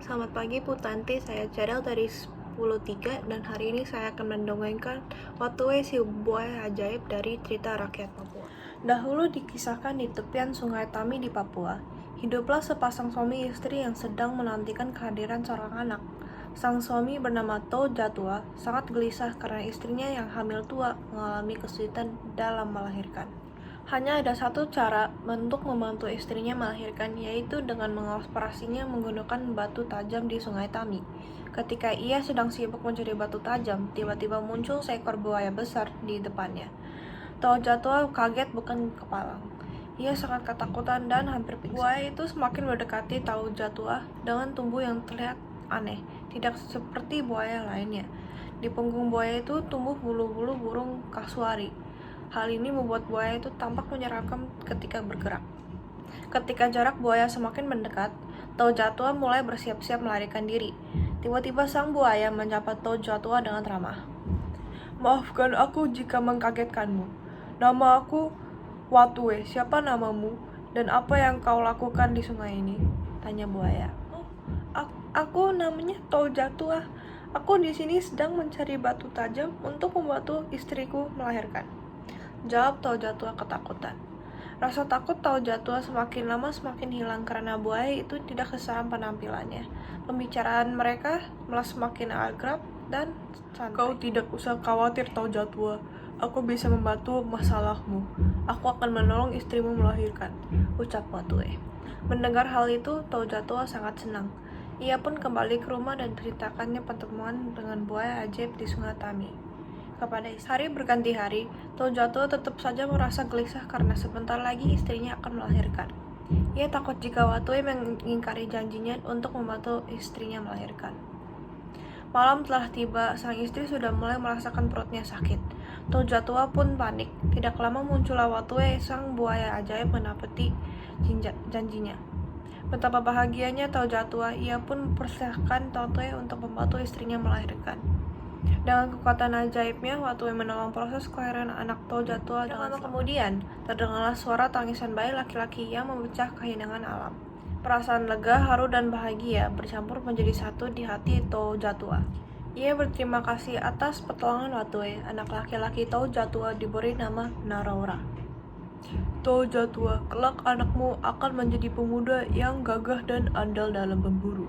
Selamat pagi Bu Tanti, saya Cadel dari 10.3 dan hari ini saya akan mendongengkan Watuwe si buaya ajaib dari cerita rakyat Papua. Dahulu dikisahkan di tepian Sungai Tami di Papua, hiduplah sepasang suami istri yang sedang menantikan kehadiran seorang anak. Sang suami bernama To Jatua sangat gelisah karena istrinya yang hamil tua mengalami kesulitan dalam melahirkan. Hanya ada satu cara untuk membantu istrinya melahirkan, yaitu dengan mengoperasinya menggunakan batu tajam di Sungai Tami. Ketika ia sedang sibuk mencari batu tajam, tiba-tiba muncul seekor buaya besar di depannya. Tao Jatua kaget bukan kepalang. Ia sangat ketakutan dan hampir pingsan. Buaya itu semakin mendekati Tao Jatua dengan tubuh yang terlihat aneh, tidak seperti buaya lainnya. Di punggung buaya itu tumbuh bulu-bulu burung kasuari. Hal ini membuat buaya itu tampak menyeramkan ketika bergerak. Ketika jarak buaya semakin mendekat, Tao Jatua mulai bersiap-siap melarikan diri. Tiba-tiba sang buaya menyapa Tao Jatua dengan ramah. "Maafkan aku jika mengkagetkanmu. Nama aku Watuwe. Siapa namamu dan apa yang kau lakukan di sungai ini?" tanya buaya. Aku namanya Tao Jatua. Aku di sini sedang mencari batu tajam untuk membantu istriku melahirkan, jawab Tao Jatua ketakutan. Rasa takut Tao Jatua semakin lama semakin hilang karena buaya itu tidak seseram penampilannya. Pembicaraan mereka malah semakin akrab dan santai. "Kau tidak usah khawatir Tao Jatua. Aku bisa membantu masalahmu. Aku akan menolong istrimu melahirkan," ucap Watuwe. Mendengar hal itu, Tao Jatua sangat senang. Ia pun kembali ke rumah dan ceritakannya pertemuan dengan buaya ajaib di Sungai Tami kepada istri. Hari berganti hari, Tao Jatua tetap saja merasa gelisah karena sebentar lagi istrinya akan melahirkan. Ia takut jika Watuwe mengingkari janjinya untuk membantu istrinya melahirkan. Malam telah tiba, sang istri sudah mulai merasakan perutnya sakit. Tao Jatua pun panik. Tidak lama muncullah Watuwe, sang buaya ajaib menepati janjinya. Betapa bahagianya Tao Jatua, ia pun mempersilahkan Watuwe untuk membantu istrinya melahirkan. Dengan kekuatan ajaibnya, Watuwe menolong proses kelahiran anak Tao Jatua. Lama kemudian, terdengarlah suara tangisan bayi laki-laki yang memecah keheningan alam. Perasaan lega, haru, dan bahagia bercampur menjadi satu di hati Tao Jatua. Ia berterima kasih atas pertolongan Watuwe. Anak laki-laki Tao Jatua diberi nama Naraura. "Tao Jatua, kelak anakmu akan menjadi pemuda yang gagah dan andal dalam memburu.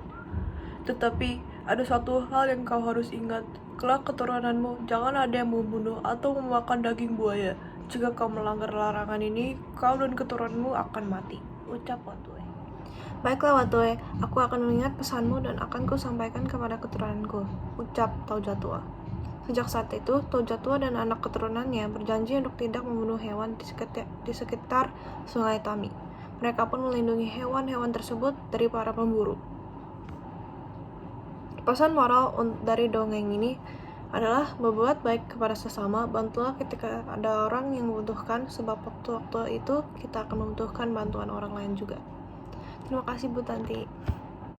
Tetapi ada satu hal yang kau harus ingat. Kelak keturunanmu jangan ada yang membunuh atau memakan daging buaya. Jika kau melanggar larangan ini, kau dan keturunanmu akan mati," ucap Watuwe. "Baiklah Watuwe, aku akan mengingat pesanmu dan akan kusampaikan kepada keturunanku," ucap Tao Jatua. Sejak saat itu, Tao Jatua dan anak keturunannya berjanji untuk tidak membunuh hewan di sekitar Sungai Tami. Mereka pun melindungi hewan-hewan tersebut dari para pemburu. Pesan moral dari dongeng ini adalah berbuat baik kepada sesama, bantulah ketika ada orang yang membutuhkan, sebab waktu-waktu itu kita akan membutuhkan bantuan orang lain juga. Terima kasih Bu Tanti.